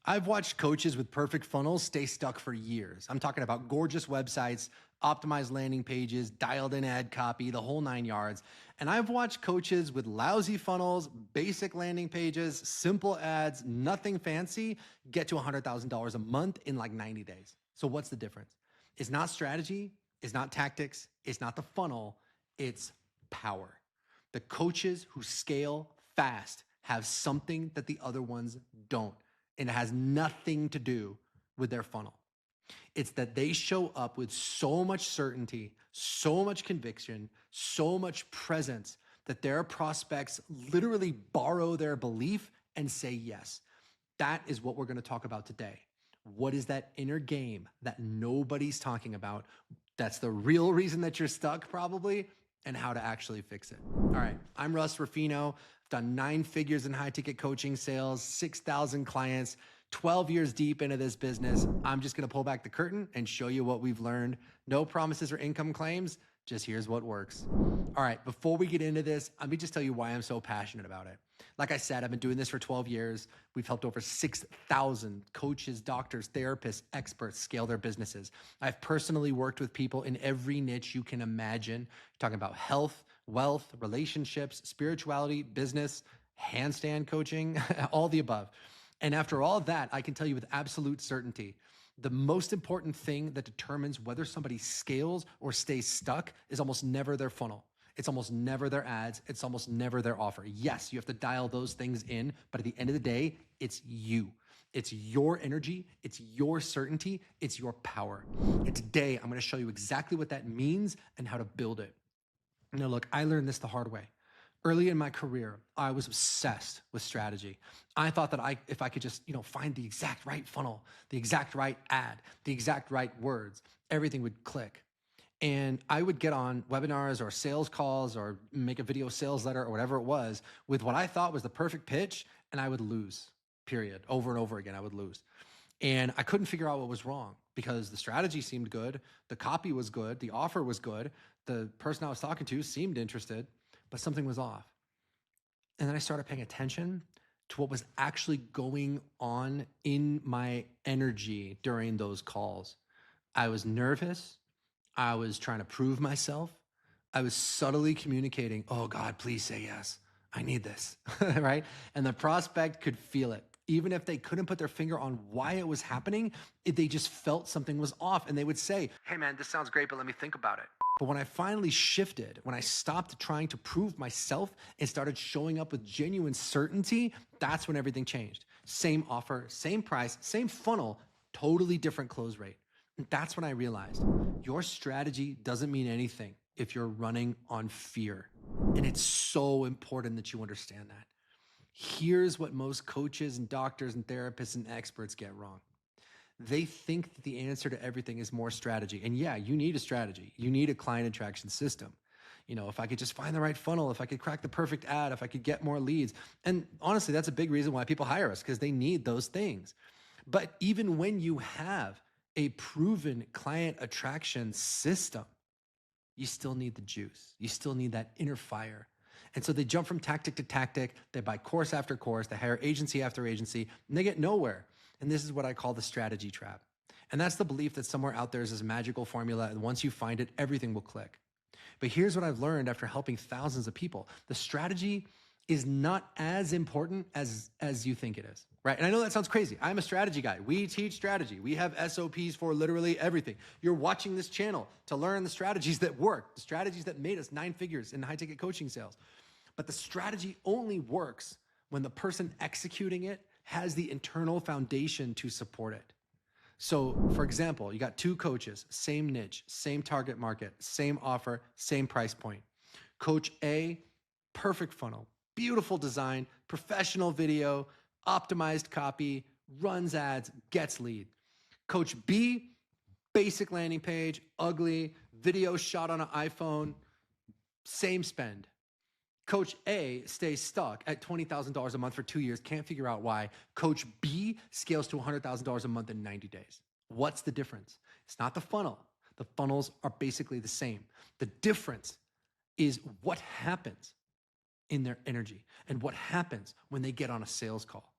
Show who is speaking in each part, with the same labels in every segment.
Speaker 1: I've watched coaches with perfect funnels stay stuck for years. I'm talking about gorgeous websites, optimized landing pages, dialed in ad copy, the whole 9 yards. And I've watched coaches with lousy funnels, basic landing pages, simple ads, nothing fancy, get to $100,000 a month in like 90 days. So what's the difference? It's not strategy, it's not tactics, it's not the funnel, it's power. The coaches who scale fast have something that the other ones don't. And it has nothing to do with their funnel. It's that they show up with so much certainty, so much conviction, so much presence that their prospects literally borrow their belief and say yes. That is what we're going to talk about today. What is that inner game that nobody's talking about? That's the real reason that you're stuck probably, and how to actually fix it. All right, I'm Russ Ruffino. I've done 9 figures in high ticket coaching sales, 6,000 clients, 12 years deep into this business. I'm just gonna pull back the curtain and show you what we've learned. No promises or income claims, just here's what works. All right, before we get into this, let me just tell you why I'm so passionate about it. Like I said, I've been doing this for 12 years. We've helped over 6,000 coaches, doctors, therapists, experts scale their businesses. I've personally worked with people in every niche you can imagine, talking about health, wealth, relationships, spirituality, business, handstand coaching, all the above. And after all that, I can tell you with absolute certainty, the most important thing that determines whether somebody scales or stays stuck is almost never their funnel. It's almost never their ads. It's almost never their offer. Yes, you have to dial those things in, but at the end of the day, it's you. It's your energy. It's your certainty. It's your power. And today, I'm going to show you exactly what that means and how to build it. Now, look, I learned this the hard way. Early in my career, I was obsessed with strategy. I thought that if I could just, find the exact right funnel, the exact right ad, the exact right words, everything would click. And I would get on webinars or sales calls or make a video sales letter or whatever it was with what I thought was the perfect pitch, and I would lose, period. Over and over again, I would lose. And I couldn't figure out what was wrong because the strategy seemed good, the copy was good, the offer was good, the person I was talking to seemed interested, but something was off. And then I started paying attention to what was actually going on in my energy during those calls. I was nervous. I was trying to prove myself. I was subtly communicating, oh God, please say yes. I need this, right? And the prospect could feel it. Even if they couldn't put their finger on why it was happening, they just felt something was off. And they would say, hey man, this sounds great, but let me think about it. But when I finally shifted, when I stopped trying to prove myself and started showing up with genuine certainty, that's when everything changed. Same offer, same price, same funnel, totally different close rate. And that's when I realized your strategy doesn't mean anything if you're running on fear. And it's so important that you understand that. Here's what most coaches and doctors and therapists and experts get wrong. They think that the answer to everything is more strategy. And yeah, you need a strategy. You need a client attraction system. If I could just find the right funnel, if I could crack the perfect ad, if I could get more leads. And honestly, that's a big reason why people hire us, because they need those things. But even when you have a proven client attraction system, you still need the juice. You still need that inner fire. And so they jump from tactic to tactic. They buy course after course. They hire agency after agency, and they get nowhere. And this is what I call the strategy trap. And that's the belief that somewhere out there is this magical formula, and once you find it, everything will click. But here's what I've learned after helping thousands of people. The strategy is not as important as you think it is, right? And I know that sounds crazy. I'm a strategy guy. We teach strategy. We have SOPs for literally everything. You're watching this channel to learn the strategies that work, the strategies that made us 9 figures in high ticket coaching sales. But the strategy only works when the person executing it has the internal foundation to support it. So for example, you got 2 coaches, same niche, same target market, same offer, same price point. Coach A, perfect funnel, beautiful design, professional video, optimized copy, runs ads, gets lead. Coach B, basic landing page, ugly, video shot on an iPhone, same spend. Coach A stays stuck at $20,000 a month for 2 years, can't figure out why. Coach B scales to $100,000 a month in 90 days. What's the difference? It's not the funnel. The funnels are basically the same. The difference is what happens in their energy and what happens when they get on a sales call.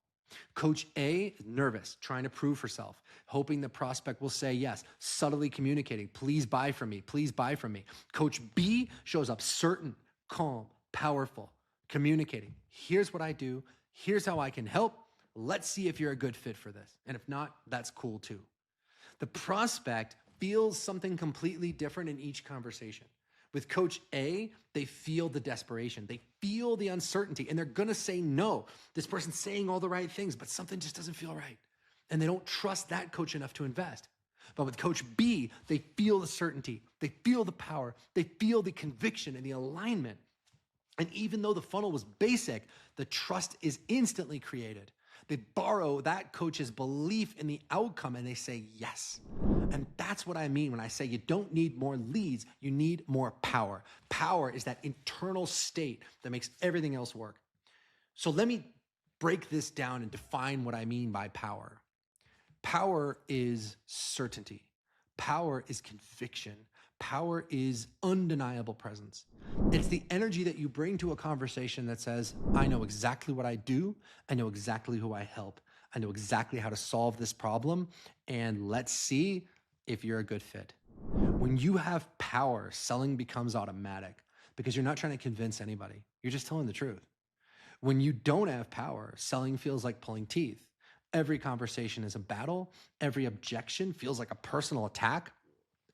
Speaker 1: Coach A is nervous, trying to prove herself, hoping the prospect will say yes, subtly communicating, please buy from me, please buy from me. Coach B shows up certain, calm, powerful, communicating. Here's what I do. Here's how I can help. Let's see if you're a good fit for this. And if not, that's cool too. The prospect feels something completely different in each conversation. With Coach A, they feel the desperation. They feel the uncertainty, and they're going to say no. This person's saying all the right things, but something just doesn't feel right. And they don't trust that coach enough to invest. But with Coach B, they feel the certainty. They feel the power. They feel the conviction and the alignment. And even though the funnel was basic, the trust is instantly created. They borrow that coach's belief in the outcome and they say yes. And that's what I mean when I say you don't need more leads, you need more power. Power is that internal state that makes everything else work. So let me break this down and define what I mean by power. Power is certainty. Power is conviction. Power is undeniable presence. It's the energy that you bring to a conversation that says, I know exactly what I do. I know exactly who I help. I know exactly how to solve this problem. And let's see if you're a good fit. When you have power, selling becomes automatic because you're not trying to convince anybody. You're just telling the truth. When you don't have power, selling feels like pulling teeth. Every conversation is a battle. Every objection feels like a personal attack.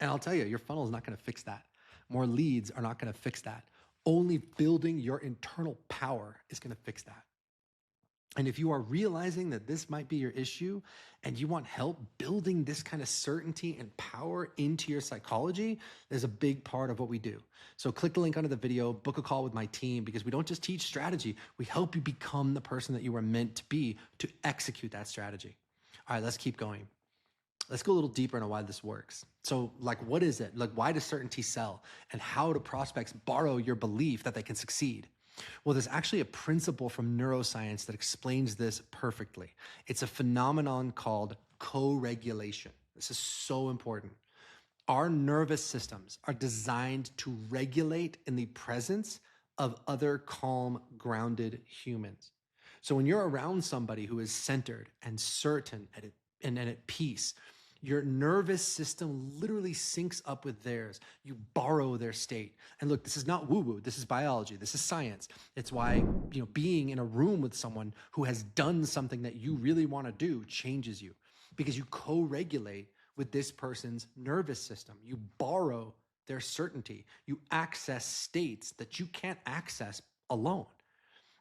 Speaker 1: And I'll tell you, your funnel is not going to fix that. More leads are not going to fix that. Only building your internal power is going to fix that. And if you are realizing that this might be your issue and you want help building this kind of certainty and power into your psychology, there's a big part of what we do. So click the link under the video, book a call with my team, because we don't just teach strategy. We help you become the person that you are meant to be to execute that strategy. All right, let's keep going. Let's go a little deeper into why this works. So what is it? Why does certainty sell? And how do prospects borrow your belief that they can succeed? Well, there's actually a principle from neuroscience that explains this perfectly. It's a phenomenon called co-regulation. This is so important. Our nervous systems are designed to regulate in the presence of other calm, grounded humans. So when you're around somebody who is centered and certain and at peace, your nervous system literally syncs up with theirs. You borrow their state. And look, this is not woo-woo. This is biology. This is science. It's why, being in a room with someone who has done something that you really want to do changes you, because you co-regulate with this person's nervous system. You borrow their certainty. You access states that you can't access alone.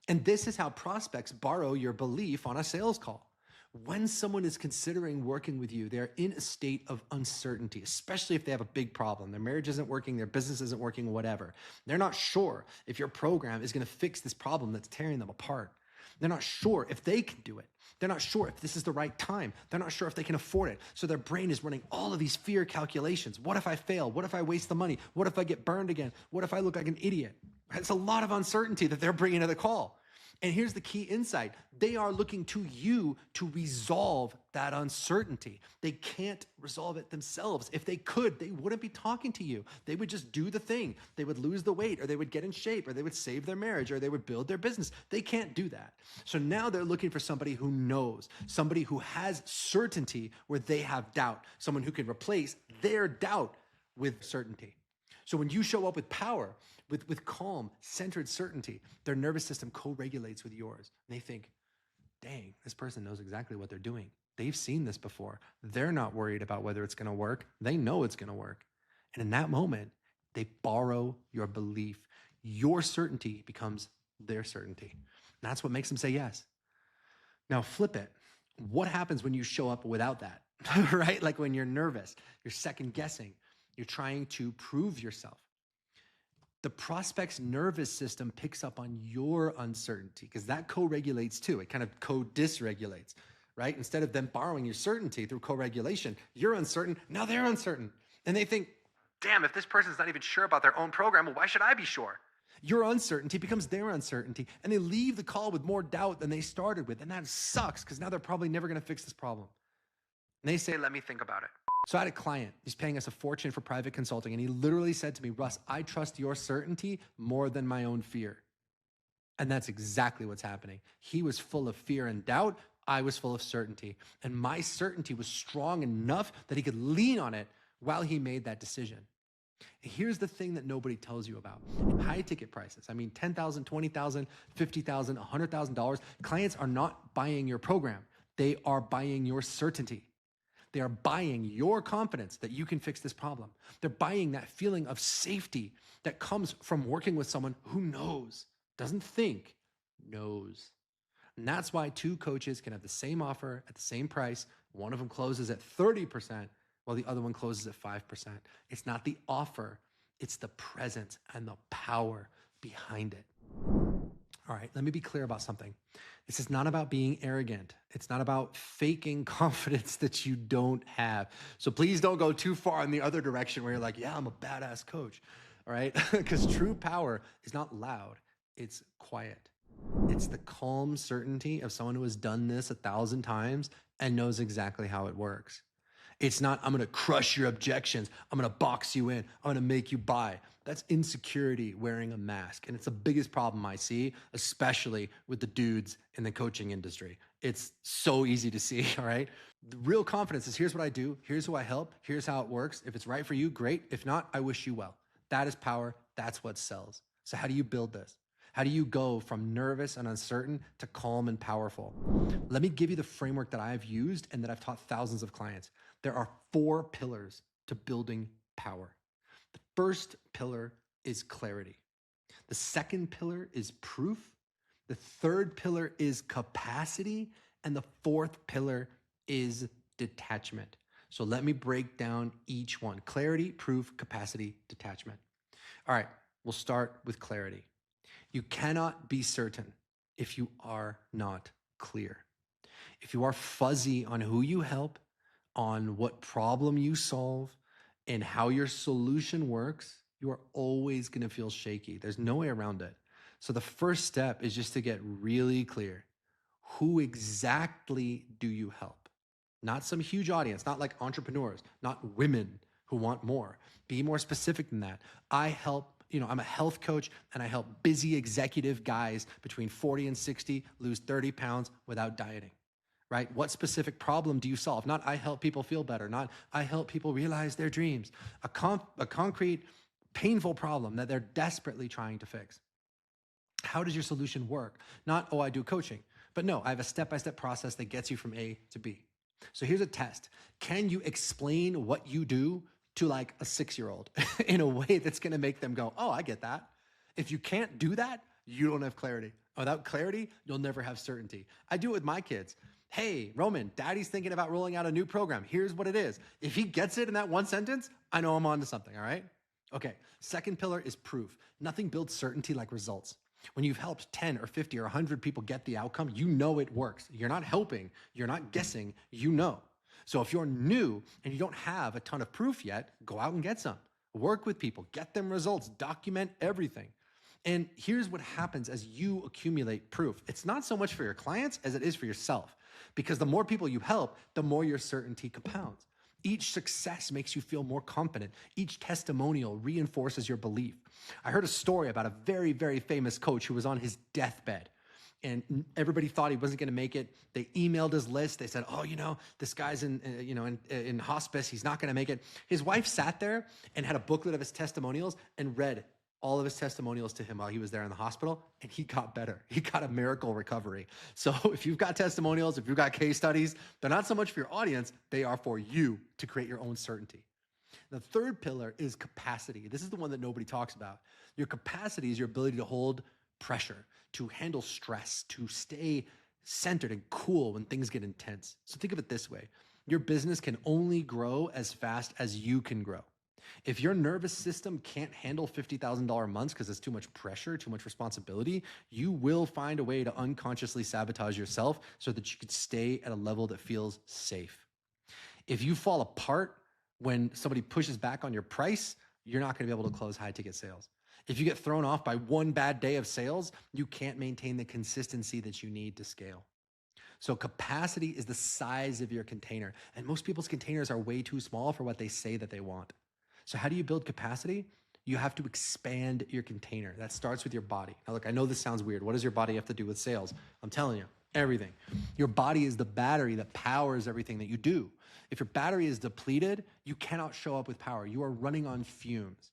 Speaker 1: And this is how prospects borrow your belief on a sales call. When someone is considering working with you, they're in a state of uncertainty, especially if they have a big problem. Their marriage isn't working, their business isn't working, whatever. They're not sure if your program is going to fix this problem that's tearing them apart. They're not sure if they can do it. They're not sure if this is the right time. They're not sure if they can afford it. So their brain is running all of these fear calculations. What if I fail? What if I waste the money? What if I get burned again? What if I look like an idiot? It's a lot of uncertainty that they're bringing to the call. And here's the key insight. They are looking to you to resolve that uncertainty. They can't resolve it themselves. If they could, they wouldn't be talking to you. They would just do the thing. They would lose the weight, or they would get in shape, or they would save their marriage, or they would build their business. They can't do that. So now they're looking for somebody who knows, somebody who has certainty where they have doubt, someone who can replace their doubt with certainty. So when you show up with power, with calm, centered certainty, their nervous system co-regulates with yours. And they think, dang, this person knows exactly what they're doing. They've seen this before. They're not worried about whether it's going to work. They know it's going to work. And in that moment, they borrow your belief. Your certainty becomes their certainty. And that's what makes them say yes. Now flip it. What happens when you show up without that, right? Like when you're nervous, you're second guessing, you're trying to prove yourself. The prospect's nervous system picks up on your uncertainty because that co-regulates too. It kind of co-dysregulates, right? Instead of them borrowing your certainty through co-regulation, you're uncertain, now they're uncertain. And they think, damn, if this person's not even sure about their own program, well, why should I be sure? Your uncertainty becomes their uncertainty, and they leave the call with more doubt than they started with. And that sucks because now they're probably never going to fix this problem. And they say, let me think about it. So I had a client, he's paying us a fortune for private consulting, and he literally said to me, Russ, I trust your certainty more than my own fear. And that's exactly what's happening. He was full of fear and doubt, I was full of certainty. And my certainty was strong enough that he could lean on it while he made that decision. Here's the thing that nobody tells you about. In high ticket prices, I mean $10,000, $20,000, $50,000, $100,000, clients are not buying your program. They are buying your certainty. They are buying your confidence that you can fix this problem. They're buying that feeling of safety that comes from working with someone who knows, doesn't think, knows. And that's why two coaches can have the same offer at the same price. One of them closes at 30%, while the other one closes at 5%. It's not the offer, it's the presence and the power behind it. All right, let me be clear about something. This is not about being arrogant. It's not about faking confidence that you don't have. So please don't go too far in the other direction where you're like, yeah, I'm a badass coach. All right, because true power is not loud, it's quiet. It's the calm certainty of someone who has done this 1,000 times and knows exactly how it works. It's not, I'm going to crush your objections. I'm going to box you in. I'm going to make you buy. That's insecurity wearing a mask. And it's the biggest problem I see, especially with the dudes in the coaching industry. It's so easy to see, all right? The real confidence is here's what I do. Here's who I help. Here's how it works. If it's right for you, great. If not, I wish you well. That is power. That's what sells. So how do you build this? How do you go from nervous and uncertain to calm and powerful? Let me give you the framework that I've used and that I've taught thousands of clients. There are 4 pillars to building power. The first pillar is clarity. The second pillar is proof. The third pillar is capacity. And the fourth pillar is detachment. So let me break down each one. Clarity, proof, capacity, detachment. All right, we'll start with clarity. You cannot be certain if you are not clear. If you are fuzzy on who you help, on what problem you solve, and how your solution works, you are always going to feel shaky. There's no way around it. So the first step is just to get really clear. Who exactly do you help? Not some huge audience, not like entrepreneurs, not women who want more. Be more specific than that. I'm a health coach and I help busy executive guys between 40 and 60 lose 30 pounds without dieting, right? What specific problem do you solve? Not I help people feel better, not I help people realize their dreams. A concrete, painful problem that they're desperately trying to fix. How does your solution work? Not, oh, I do coaching, but no, I have a step-by-step process that gets you from A to B. So here's a test. Can you explain what you do to like a 6-year-old in a way that's going to make them go, oh, I get that. If you can't do that, you don't have clarity. Without clarity, you'll never have certainty. I do it with my kids. Hey, Roman, daddy's thinking about rolling out a new program. Here's what it is. If he gets it in that one sentence, I know I'm onto something, all right? Okay, second pillar is proof. Nothing builds certainty like results. When you've helped 10 or 50 or 100 people get the outcome, you know it works. You're not helping, you're not guessing, you know. So if you're new and you don't have a ton of proof yet, go out and get some. Work with people, get them results, document everything. And here's what happens as you accumulate proof. It's not so much for your clients as it is for yourself, because the more people you help, the more your certainty compounds. Each success makes you feel more confident. Each testimonial reinforces your belief. I heard a story about a very, very famous coach who was on his deathbed. And everybody thought he wasn't going to make it. They emailed his list. They said, oh, this guy's in hospice. He's not going to make it. His wife sat there and had a booklet of his testimonials and read all of his testimonials to him while he was there in the hospital, and he got better. He got a miracle recovery. So if you've got testimonials, if you've got case studies, they're not so much for your audience, they are for you to create your own certainty. The third pillar is capacity. This is the one that nobody talks about. Your capacity is your ability to hold pressure, to handle stress, to stay centered and cool when things get intense. So think of it this way. Your business can only grow as fast as you can grow. If your nervous system can't handle $50,000 months because it's too much pressure, too much responsibility, you will find a way to unconsciously sabotage yourself so that you can stay at a level that feels safe. If you fall apart when somebody pushes back on your price, you're not going to be able to close high ticket sales. If you get thrown off by one bad day of sales, you can't maintain the consistency that you need to scale. So capacity is the size of your container. And most people's containers are way too small for what they say that they want. So how do you build capacity? You have to expand your container. That starts with your body. Now look, I know this sounds weird. What does your body have to do with sales? I'm telling you. Everything. Your body is the battery that powers everything that you do. If your battery is depleted, you cannot show up with power. You are running on fumes.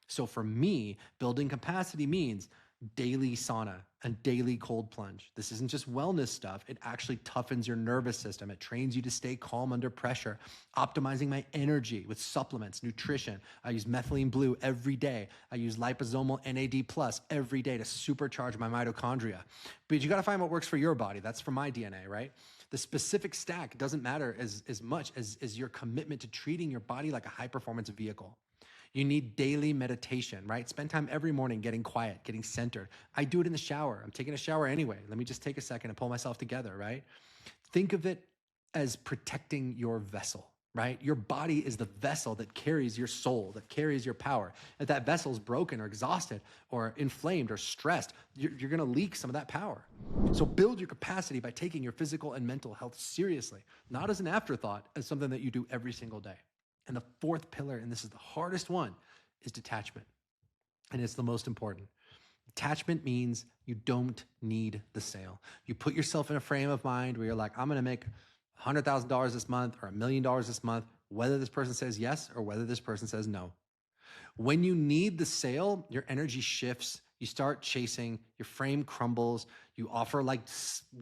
Speaker 1: So for me, building capacity means daily sauna and daily cold plunge. This isn't just wellness stuff. It actually toughens your nervous system. It trains you to stay calm under pressure. Optimizing my energy with supplements, nutrition. I use methylene blue every day. I use liposomal NAD plus every day to supercharge my mitochondria. But you got to find what works for your body. That's for my DNA, right? The specific stack doesn't matter as much as your commitment to treating your body like a high performance vehicle. You need daily meditation, right? Spend time every morning getting quiet, getting centered. I do it in the shower. I'm taking a shower anyway. Let me just take a second and pull myself together, right? Think of it as protecting your vessel, right? Your body is the vessel that carries your soul, that carries your power. If that vessel is broken or exhausted or inflamed or stressed, you're going to leak some of that power. So build your capacity by taking your physical and mental health seriously, not as an afterthought, as something that you do every single day. And the fourth pillar, and this is the hardest one, is detachment. And it's the most important. Detachment means you don't need the sale. You put yourself in a frame of mind where you're like, I'm going to make $100,000 this month or $1 million this month, whether this person says yes or whether this person says no. When you need the sale, your energy shifts. You start chasing, your frame crumbles. You offer like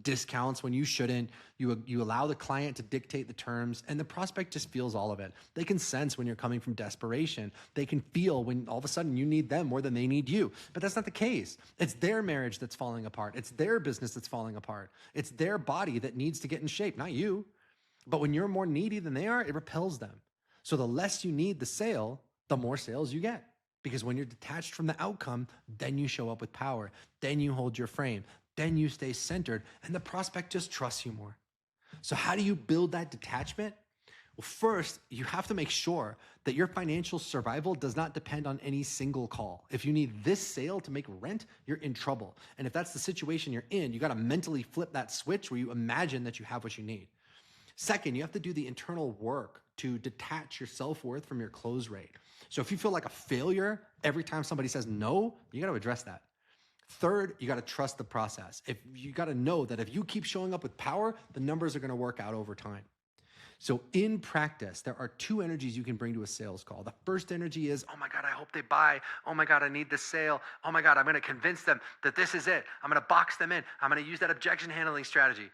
Speaker 1: discounts when you shouldn't. You allow the client to dictate the terms, and the prospect just feels all of it. They can sense when you're coming from desperation. They can feel when all of a sudden you need them more than they need you. But that's not the case. It's their marriage that's falling apart. It's their business that's falling apart. It's their body that needs to get in shape, not you. But when you're more needy than they are, it repels them. So the less you need the sale, the more sales you get. Because when you're detached from the outcome, then you show up with power. Then you hold your frame. Then you stay centered, and the prospect just trusts you more. So how do you build that detachment? Well, first, you have to make sure that your financial survival does not depend on any single call. If you need this sale to make rent, you're in trouble. And if that's the situation you're in, you got to mentally flip that switch where you imagine that you have what you need. Second, you have to do the internal work to detach your self-worth from your close rate. So if you feel like a failure every time somebody says no, you got to address that. Third, you got to trust the process. If you got to know that if you keep showing up with power, the numbers are going to work out over time. So in practice, there are two energies you can bring to a sales call. The first energy is, oh my God, I hope they buy. Oh my God, I need this sale. Oh my God, I'm going to convince them that this is it. I'm going to box them in. I'm going to use that objection handling strategy.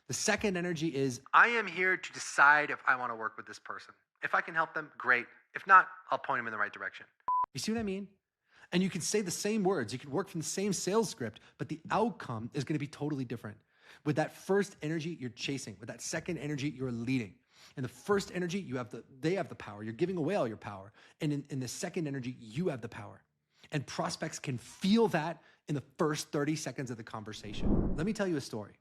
Speaker 1: The second energy is, I am here to decide if I want to work with this person. If I can help them, great. If not, I'll point them in the right direction. You see what I mean? And you can say the same words. You can work from the same sales script, but the outcome is going to be totally different. With that first energy, you're chasing. With that second energy, you're leading. In the first energy, they have the power. You're giving away all your power. And in the second energy, you have the power. And prospects can feel that in the first 30 seconds of the conversation. Let me tell you a story.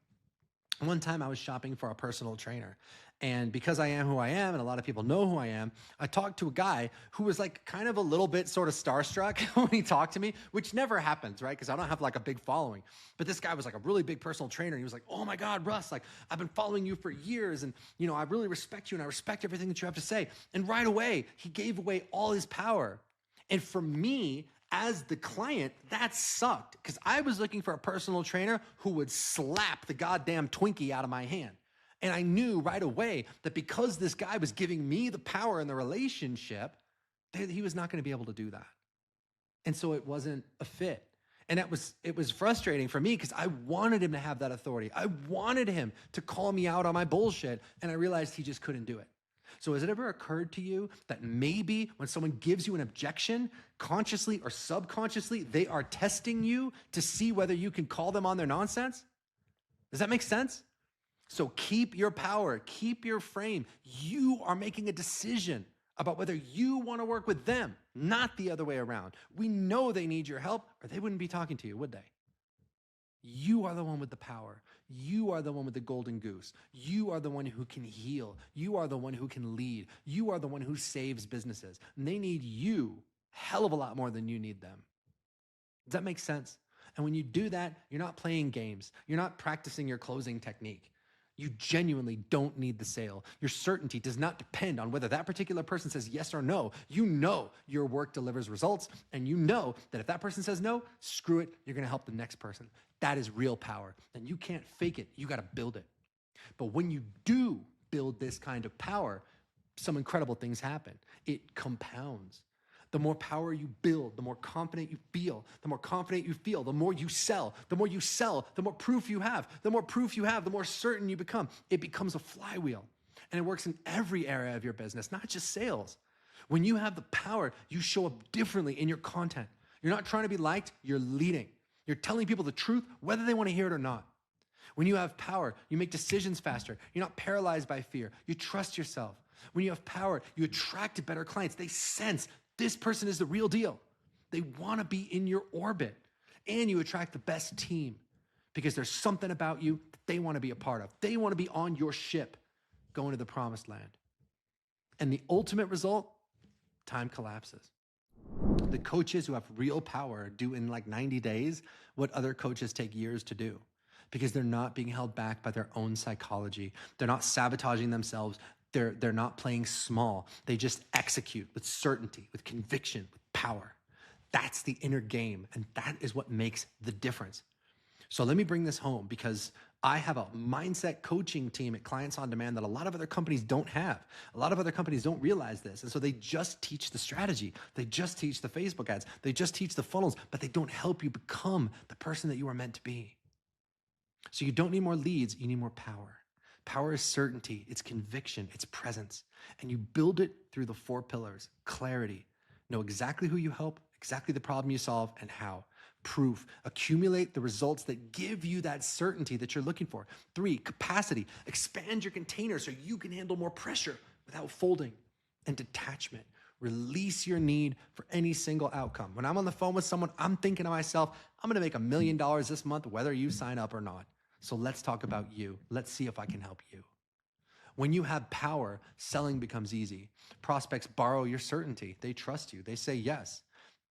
Speaker 1: One time I was shopping for a personal trainer, and because I am who I am and a lot of people know who I am, I talked to a guy who was like kind of a little bit sort of starstruck when he talked to me, which never happens, right? Because I don't have like a big following. But this guy was like a really big personal trainer. He was like, oh my God, Russ, like I've been following you for years, and you know, I really respect you and I respect everything that you have to say. And right away, he gave away all his power. And for me, as the client, that sucked because I was looking for a personal trainer who would slap the goddamn Twinkie out of my hand. And I knew right away that because this guy was giving me the power in the relationship, that he was not going to be able to do that. And so it wasn't a fit. And it was frustrating for me because I wanted him to have that authority. I wanted him to call me out on my bullshit. And I realized he just couldn't do it. So has it ever occurred to you that maybe when someone gives you an objection, consciously or subconsciously, they are testing you to see whether you can call them on their nonsense? Does that make sense? So keep your power, keep your frame. You are making a decision about whether you want to work with them, not the other way around. We know they need your help or they wouldn't be talking to you, would they? You are the one with the power. You are the one with the golden goose. You are the one who can heal. You are the one who can lead. You are the one who saves businesses. And they need you a hell of a lot more than you need them. Does that make sense? And when you do that, you're not playing games. You're not practicing your closing technique. You genuinely don't need the sale. Your certainty does not depend on whether that particular person says yes or no. You know your work delivers results, and you know that if that person says no, screw it, you're going to help the next person. That is real power. And you can't fake it. You got to build it. But when you do build this kind of power, some incredible things happen. It compounds. The more power you build, the more confident you feel. The more confident you feel, the more you sell. The more you sell, the more proof you have. The more proof you have, the more certain you become. It becomes a flywheel. And it works in every area of your business, not just sales. When you have the power, you show up differently in your content. You're not trying to be liked, you're leading. You're telling people the truth, whether they want to hear it or not. When you have power, you make decisions faster. You're not paralyzed by fear. You trust yourself. When you have power, you attract better clients. They sense this person is the real deal. They want to be in your orbit. And you attract the best team because there's something about you that they want to be a part of. They want to be on your ship going to the promised land. And the ultimate result, time collapses. The coaches who have real power do in like 90 days what other coaches take years to do, because they're not being held back by their own psychology. They're not sabotaging themselves. They're not playing small. They just execute with certainty, with conviction, with power. That's the inner game, and that is what makes the difference. So let me bring this home, because I have a mindset coaching team at Clients on Demand that a lot of other companies don't have. A lot of other companies don't realize this. And so they just teach the strategy. They just teach the Facebook ads. They just teach the funnels, but they don't help you become the person that you are meant to be. So you don't need more leads, you need more power. Power is certainty, it's conviction, it's presence. And you build it through the 4 pillars: clarity, know exactly who you help, exactly the problem you solve, and how. Proof, accumulate the results that give you that certainty that you're looking for. 3, capacity, expand your container so you can handle more pressure without folding. And detachment, release your need for any single outcome. When I'm on the phone with someone, I'm thinking to myself, I'm gonna make $1 million this month, whether you sign up or not. So let's talk about you. Let's see if I can help you. When you have power, selling becomes easy. Prospects borrow your certainty. They trust you. They say yes.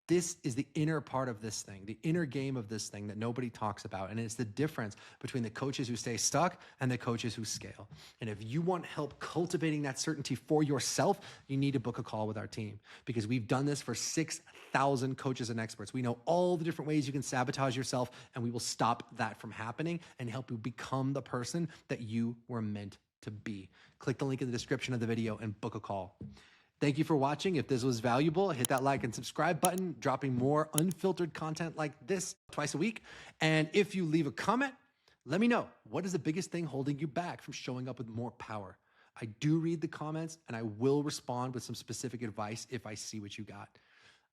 Speaker 1: This is the inner part of this thing, the inner game of this thing that nobody talks about. And it's the difference between the coaches who stay stuck and the coaches who scale. And if you want help cultivating that certainty for yourself, you need to book a call with our team, because we've done this for 6,000 coaches and experts. We know all the different ways you can sabotage yourself, and we will stop that from happening and help you become the person that you were meant to be. Click the link in the description of the video and book a call. Thank you for watching. If this was valuable, hit that like and subscribe button, dropping more unfiltered content like this twice a week. And if you leave a comment, let me know, what is the biggest thing holding you back from showing up with more power? I do read the comments, and I will respond with some specific advice if I see what you got.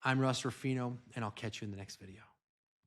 Speaker 1: I'm Russ Ruffino, and I'll catch you in the next video.